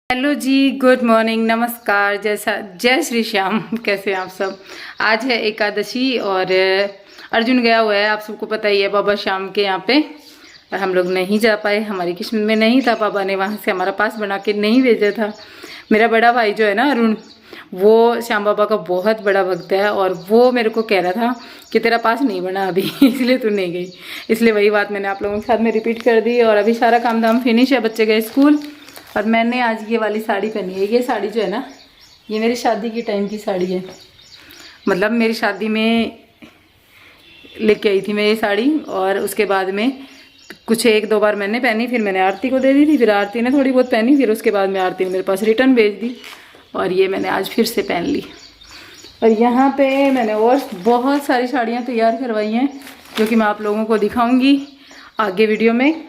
Hello जी, good morning, नमस्कार, जय श्री श्याम। कैसे हैं आप सब। आज है एकादशी और अर्जुन गया हुआ है, आप सबको पता ही है, बाबा श्याम के यहाँ पे। और हम लोग नहीं जा पाए, हमारी किस्मत में नहीं था, पापा ने वहाँ से हमारा पास बना के नहीं भेजा था। मेरा बड़ा भाई जो है ना अरुण, वो श्याम बाबा का बहुत बड़ा भक्त है और वो मेरे को कह रहा था कि तेरा पास नहीं बना अभी इसलिए तू नहीं गई। इसलिए वही बात मैंने आप लोगों के साथ में रिपीट कर दी। और अभी सारा काम धाम फिनिश है, बच्चे गए स्कूल और मैंने आज ये वाली साड़ी पहनी है। ये साड़ी जो है ना, ये मेरी शादी की टाइम की साड़ी है। मतलब मेरी शादी में लेके आई थी मैं ये साड़ी और उसके बाद में कुछ एक दो बार मैंने पहनी, फिर मैंने आरती को दे दी थी, फिर आरती ने थोड़ी बहुत पहनी, फिर उसके बाद में आरती ने मेरे पास रिटर्न भेज दी और ये मैंने आज फिर से पहन ली। और यहाँ पे मैंने और बहुत सारी साड़ियाँ तैयार करवाई हैं जो कि मैं आप लोगों को दिखाऊँगी आगे वीडियो में।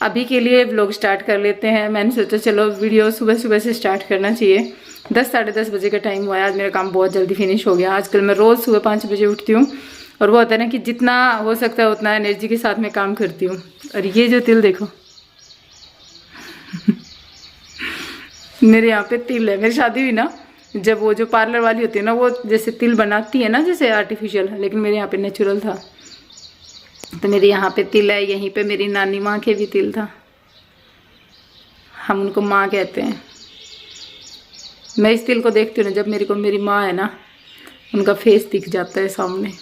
अभी के लिए व्लॉग स्टार्ट कर लेते हैं। मैंने सोचा चलो वीडियो सुबह सुबह से स्टार्ट करना चाहिए। 10 साढ़े 10 बजे का टाइम हुआ है। आज मेरा काम बहुत जल्दी फिनिश हो गया। आजकल मैं रोज़ सुबह 5 बजे उठती हूँ और वो होता है ना कि जितना हो सकता है उतना एनर्जी के साथ में काम करती हूँ। और ये जो तिल देखो मेरे यहाँ पे तिल है। मेरी शादी हुई ना, जब वो जो पार्लर वाली होती है ना, वो जैसे तिल बनाती है ना, जैसे आर्टिफिशियल, लेकिन मेरे यहाँ पे नेचुरल था। तो मेरे यहाँ पे तिल है। यहीं पे मेरी नानी माँ के भी तिल था। हम उनको माँ कहते हैं। मैं इस तिल को देखती हूँ ना, जब मेरे को मेरी माँ है ना, उनका फेस दिख जाता है सामने।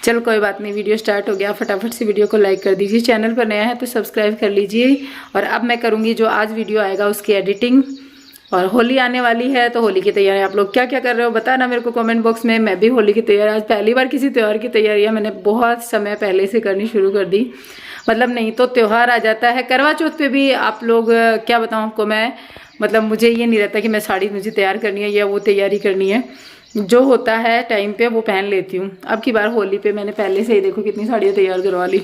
चल कोई बात नहीं, वीडियो स्टार्ट हो गया। फटाफट से वीडियो को लाइक कर दीजिए। चैनल पर नया है तो सब्सक्राइब कर लीजिए। और अब मैं करूँगी जो आज वीडियो आएगा उसकी एडिटिंग। और होली आने वाली है तो होली की तैयारी आप लोग क्या क्या कर रहे हो बताना मेरे को कमेंट बॉक्स में। मैं भी होली की तैयारी आज पहली बार किसी त्यौहार की तैयारियां मैंने बहुत समय पहले से करनी शुरू कर दी। मतलब नहीं तो त्यौहार आ जाता है। करवा चौथ पे भी आप लोग क्या बताऊं आपको मैं, मतलब मुझे ये नहीं रहता कि मैं साड़ी मुझे तैयार करनी है या वो तैयारी करनी है। जो होता है टाइम पे वो पहन लेती हूँ। अब की बार होली पे मैंने पहले से ही देखो कितनी साड़ियाँ तैयार करवा ली।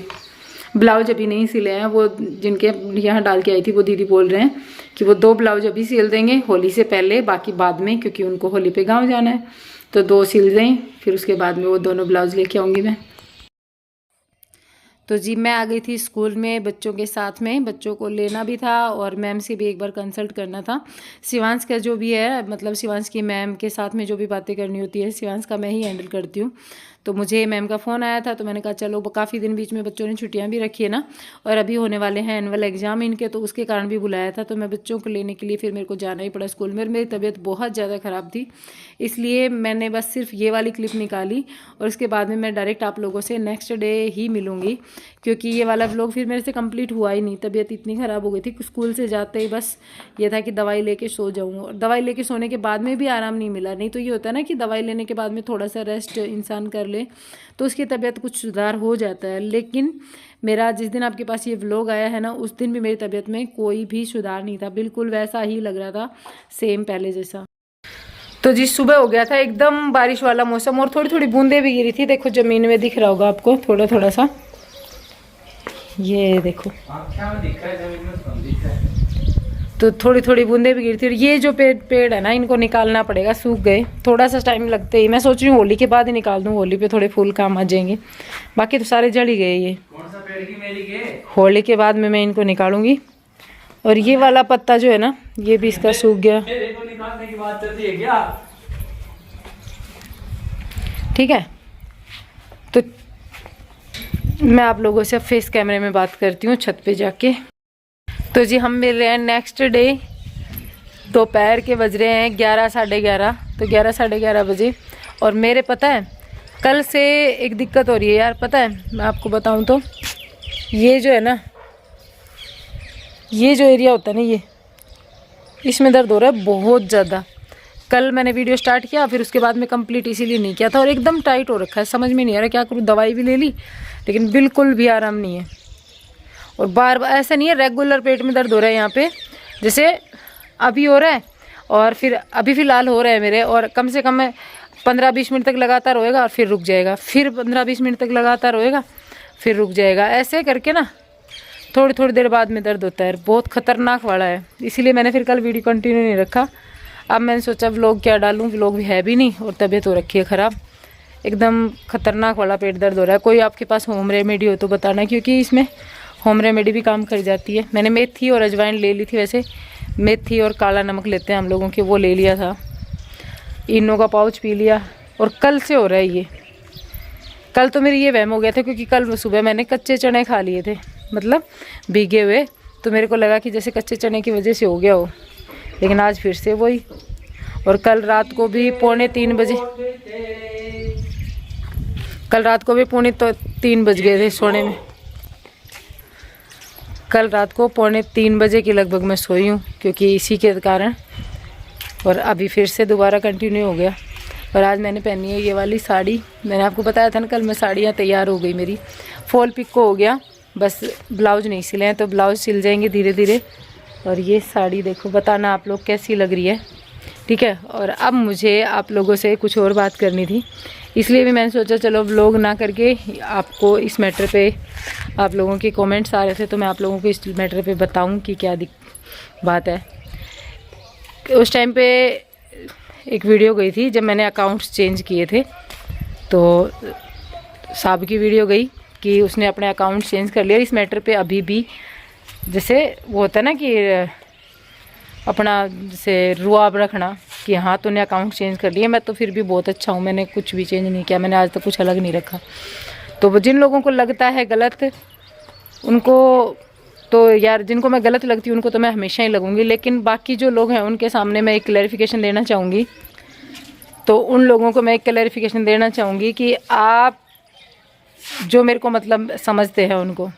ब्लाउज अभी नहीं सिले हैं। वो जिनके यहाँ डाल के आई थी वो दीदी बोल रहे हैं कि वो 2 ब्लाउज अभी सिल देंगे होली से पहले, बाकी बाद में, क्योंकि उनको होली पे गांव जाना है। तो 2 सिल दें, फिर उसके बाद में वो दोनों ब्लाउज लेके आऊँगी मैं। तो जी मैं आ गई थी स्कूल में बच्चों के साथ में। बच्चों को लेना भी था और मैम से भी एक बार कंसल्ट करना था। शिवांश का जो भी है, मतलब शिवांश की मैम के साथ में जो भी बातें करनी होती है शिवांश का मैं ही हैंडल करती हूँ। तो मुझे मैम का फ़ोन आया था तो मैंने कहा चलो, काफ़ी दिन बीच में बच्चों ने छुट्टियां भी रखी है ना, और अभी होने वाले हैं एनुअल एग्ज़ाम इनके, तो उसके कारण भी बुलाया था। तो मैं बच्चों को लेने के लिए फिर मेरे को जाना ही पड़ा स्कूल में। मेरी तबीयत बहुत ज़्यादा ख़राब थी, इसलिए मैंने बस सिर्फ ये वाली क्लिप निकाली और उसके बाद में मैं डायरेक्ट आप लोगों से नेक्स्ट डे ही मिलूँगी, क्योंकि ये वाला व्लॉग फिर मेरे से कंप्लीट हुआ ही नहीं। तबीयत इतनी ख़राब हो गई थी कि स्कूल से जाते ही बस ये था कि दवाई लेके सो जाऊँ। और दवाई लेके सोने के बाद में भी आराम नहीं मिला। नहीं तो ये होता है ना कि दवाई लेने के बाद में थोड़ा सा रेस्ट इंसान कर ले तो उसकी तबीयत कुछ सुधार हो जाता है। लेकिन मेरा जिस दिन आपके पास ये व्लॉग आया है ना, उस दिन भी मेरी तबीयत में कोई भी सुधार नहीं था। बिल्कुल वैसा ही लग रहा था, सेम पहले जैसा। तो जी सुबह हो गया था एकदम बारिश वाला मौसम और थोड़ी थोड़ी बूंदें भी गिरी थी। देखो ज़मीन में दिख रहा होगा आपको थोड़ा थोड़ा सा, ये देखो तो थोड़ी थोड़ी बूंदें भी गिरी थी। और ये जो पेड़ है ना, इनको निकालना पड़ेगा, सूख गए। थोड़ा सा टाइम लगते ही, मैं सोच रही हूँ होली के बाद ही निकाल दूँ, होली पे थोड़े फूल काम आ जाएंगे। बाकी तो सारे जड़ ही गए। ये कौन सा पेड़ की मेरी के? होली के बाद में मैं इनको निकालूंगी। और ये वाला पत्ता जो है ना, ये भी इसका सूख गया। को निकालने की बात चलती है क्या? ठीक है, तो मैं आप लोगों से फेस कैमरे में बात करती हूँ छत पे जाके। तो जी हम मिल रहे हैं नेक्स्ट डे। दोपहर के बज रहे हैं 11 साढ़े 11। तो 11 साढ़े 11 बजे। और मेरे पता है कल से एक दिक्कत हो रही है यार। पता है मैं आपको बताऊं तो, ये जो है ना, ये जो एरिया होता है ना, ये इसमें दर्द हो रहा है बहुत ज़्यादा। कल मैंने वीडियो स्टार्ट किया, फिर उसके बाद में कंप्लीट इसीलिए नहीं किया था। और एकदम टाइट हो रखा है, समझ में नहीं आ रहा क्या करूँ। दवाई भी ले ली लेकिन बिल्कुल भी आराम नहीं है। और बार बार ऐसा नहीं है, रेगुलर पेट में दर्द हो रहा है यहाँ पे, जैसे अभी हो रहा है और फिर अभी फ़िलहाल हो रहा है मेरे। और कम से कम 15-20 मिनट तक लगातार होएगा और फिर रुक जाएगा, फिर 15-20 मिनट तक लगातार होएगा, फिर रुक जाएगा। ऐसे करके ना थोड़ी थोड़ी देर बाद में दर्द होता है। बहुत ख़तरनाक वाला है, इसीलिए मैंने फिर कल वीडियो कंटिन्यू नहीं रखा। अब मैंने सोचा व्लॉग क्या डालूँ, व्लॉग भी है भी नहीं और तबीयत हो रखी है ख़राब। एकदम ख़तरनाक वाला पेट दर्द हो रहा है। कोई आपके पास होम रेमेडी हो तो बताना, क्योंकि इसमें होम रेमेडी भी काम कर जाती है। मैंने मेथी और अजवाइन ले ली थी। वैसे मेथी और काला नमक लेते हैं हम लोगों के, वो ले लिया था। इनो का पाउच पी लिया। और कल से हो रहा है ये, कल तो मेरी ये वहम हो गया था क्योंकि कल सुबह मैंने कच्चे चने खा लिए थे, मतलब भीगे हुए, तो मेरे को लगा कि जैसे कच्चे चने की वजह से हो गया हो, लेकिन आज फिर से वही। और कल रात को भी 2:45 बजे, कल रात को भी 2:45 बज गए थे सोने में। कल रात को 2:45 बजे के लगभग मैं सोई हूँ क्योंकि इसी के कारण, और अभी फिर से दोबारा कंटिन्यू हो गया। और आज मैंने पहनी है ये वाली साड़ी, मैंने आपको बताया था ना कल मैं साड़ियाँ तैयार हो गई मेरी, फॉल पिको हो गया, बस ब्लाउज नहीं सिले हैं, तो ब्लाउज सिल जाएंगे धीरे धीरे। और ये साड़ी देखो, बताना आप लोग कैसी लग रही है, ठीक है। और अब मुझे आप लोगों से कुछ और बात करनी थी, इसलिए भी मैंने सोचा चलो व्लॉग ना करके आपको इस मैटर पे, आप लोगों के कमेंट्स आ रहे थे तो मैं आप लोगों को इस मैटर पे बताऊं कि क्या बात है। उस टाइम पे एक वीडियो गई थी जब मैंने अकाउंट्स चेंज किए थे, तो साहब की वीडियो गई कि उसने अपने अकाउंट चेंज कर लिया। इस मैटर पे अभी भी जैसे वो होता है ना कि अपना जैसे रुआब रखना कि हाँ तूने अकाउंट चेंज कर लिया, मैं तो फिर भी बहुत अच्छा हूँ, मैंने कुछ भी चेंज नहीं किया, मैंने आज तक कुछ अलग नहीं रखा। तो जिन लोगों को लगता है गलत, उनको तो यार, जिनको मैं गलत लगती हूँ उनको तो मैं हमेशा ही लगूंगी, लेकिन बाकी जो लोग हैं उनके सामने मैं एक क्लैरिफिकेशन देना चाहूँगी। तो उन लोगों को मैं एक क्लैरिफिकेशन देना चाहूँगी कि आप जो मेरे को मतलब समझते हैं उनको,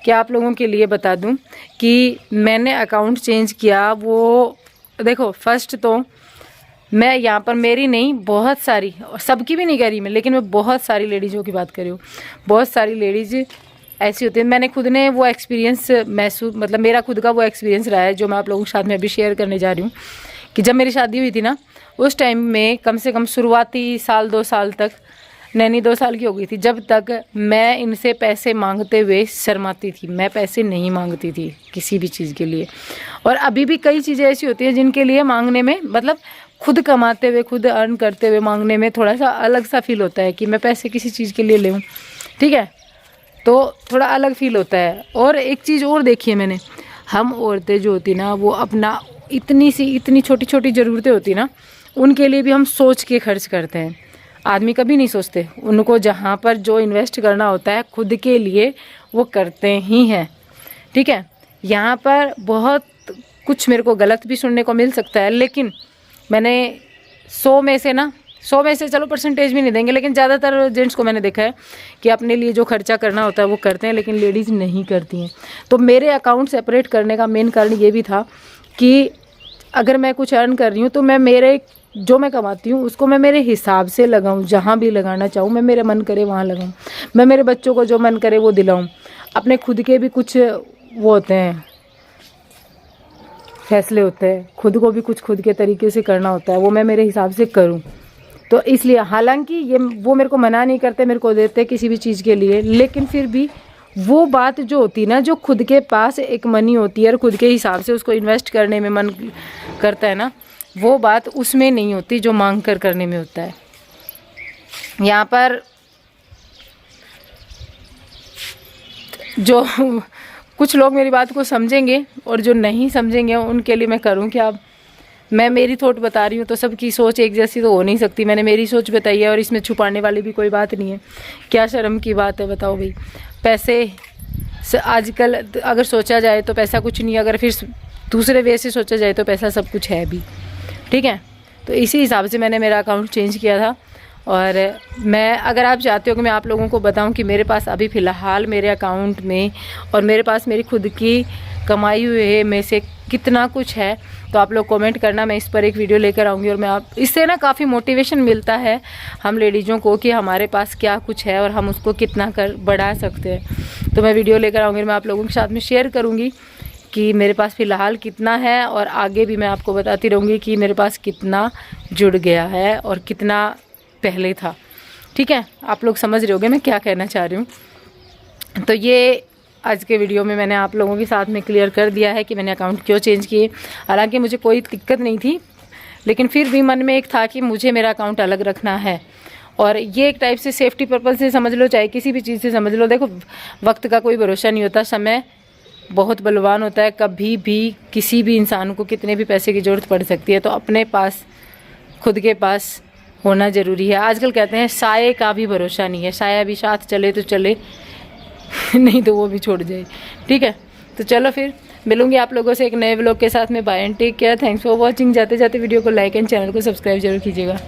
कि आप लोगों के लिए बता दूं कि मैंने अकाउंट चेंज किया। वो देखो, फर्स्ट तो मैं यहाँ पर मेरी नहीं, बहुत सारी, सबकी भी नहीं कह रही मैं, लेकिन मैं बहुत सारी लेडीज़ों की बात कर रही हूँ। बहुत सारी लेडीज़ ऐसी होती है, मैंने खुद ने वो एक्सपीरियंस महसूस, मतलब मेरा खुद का वो एक्सपीरियंस रहा है जो मैं आप लोगों के साथ में अभी शेयर करने जा रही हूँ। कि जब मेरी शादी हुई थी ना, उस टाइम में कम से कम शुरुआती साल 2 साल तक, नैनी 2 साल की हो गई थी, जब तक मैं इनसे पैसे मांगते हुए शर्माती थी। मैं पैसे नहीं मांगती थी किसी भी चीज़ के लिए। और अभी भी कई चीज़ें ऐसी होती हैं जिनके लिए मांगने में, मतलब खुद कमाते हुए, खुद अर्न करते हुए मांगने में थोड़ा सा अलग सा फील होता है कि मैं पैसे किसी चीज़ के लिए लूँ, ठीक है, तो थोड़ा अलग फील होता है। और एक चीज़ और देखिए मैंने, हम औरतें जो होती ना, वो अपना इतनी छोटी छोटी ज़रूरतें होती ना, उनके लिए भी हम सोच के खर्च करते हैं। आदमी कभी नहीं सोचते, उनको जहाँ पर जो इन्वेस्ट करना होता है खुद के लिए वो करते ही हैं, ठीक है। यहाँ पर बहुत कुछ मेरे को गलत भी सुनने को मिल सकता है, लेकिन मैंने 100 में से चलो परसेंटेज भी नहीं देंगे, लेकिन ज़्यादातर जेंट्स को मैंने देखा है कि अपने लिए जो खर्चा करना होता है वो करते हैं, लेकिन लेडीज़ नहीं करती हैं। तो मेरे अकाउंट सेपरेट करने का मेन कारण ये भी था कि अगर मैं कुछ अर्न कर रही हूँ तो मैं जो मैं कमाती हूँ उसको मैं मेरे हिसाब से लगाऊँ, जहाँ भी लगाना चाहूँ मैं, मेरा मन करे वहाँ लगाऊँ। मैं मेरे बच्चों को जो मन करे वो दिलाऊँ। अपने खुद के भी कुछ वो होते हैं, फैसले होते हैं, खुद को भी कुछ खुद के तरीके से करना होता है, वो मैं मेरे हिसाब से करूँ। तो इसलिए हालांकि ये वो मेरे को मना नहीं करते, मेरे को देते किसी भी चीज़ के लिए, लेकिन फिर भी वो बात जो होती ना, जो खुद के पास एक मनी होती है और खुद के हिसाब से उसको इन्वेस्ट करने में मन करता है ना, वो बात उसमें नहीं होती जो मांग कर करने में होता है। यहाँ पर जो कुछ लोग मेरी बात को समझेंगे और जो नहीं समझेंगे उनके लिए मैं करूँ क्या। मैं मेरी थॉट बता रही हूँ तो सबकी सोच एक जैसी तो हो नहीं सकती। मैंने मेरी सोच बताई है और इसमें छुपाने वाली भी कोई बात नहीं है। क्या शर्म की बात है बताओ भाई। पैसे आजकल अगर सोचा जाए तो पैसा कुछ नहीं, अगर फिर दूसरे वे से सोचा जाए तो पैसा सब कुछ है भी, ठीक है। तो इसी हिसाब से मैंने मेरा अकाउंट चेंज किया था। और मैं, अगर आप चाहते हो कि मैं आप लोगों को बताऊं कि मेरे पास अभी फ़िलहाल मेरे अकाउंट में और मेरे पास मेरी खुद की कमाई हुई में से कितना कुछ है, तो आप लोग कमेंट करना, मैं इस पर एक वीडियो लेकर आऊँगी। और मैं आप इससे ना काफ़ी मोटिवेशन मिलता है हम लेडीज़ों को कि हमारे पास क्या कुछ है और हम उसको कितना कर बढ़ा सकते हैं। तो मैं वीडियो लेकर आऊँगी, मैं आप लोगों के साथ में शेयर करूँगी कि मेरे पास फ़िलहाल कितना है, और आगे भी मैं आपको बताती रहूँगी कि मेरे पास कितना जुड़ गया है और कितना पहले था, ठीक है। आप लोग समझ रहे होगे मैं क्या कहना चाह रही हूँ। तो ये आज के वीडियो में मैंने आप लोगों के साथ में क्लियर कर दिया है कि मैंने अकाउंट क्यों चेंज किए। हालांकि मुझे कोई दिक्कत नहीं थी, लेकिन फिर भी मन में एक था कि मुझे मेरा अकाउंट अलग रखना है। और ये एक टाइप से सेफ्टी पर्पज़ से समझ लो, चाहे किसी भी चीज़ से समझ लो। देखो, वक्त का कोई भरोसा नहीं होता, समय बहुत बलवान होता है। कभी भी किसी भी इंसान को कितने भी पैसे की ज़रूरत पड़ सकती है, तो अपने पास, खुद के पास होना ज़रूरी है। आजकल कहते हैं साये का भी भरोसा नहीं है, साया भी साथ चले तो चले नहीं तो वो भी छोड़ जाए। ठीक है, तो चलो फिर मिलूंगी आप लोगों से एक नए व्लॉग के साथ में। Bye and take care, thanks for watching. जाते जाते वीडियो को लाइक एंड चैनल को सब्सक्राइब जरूर कीजिएगा।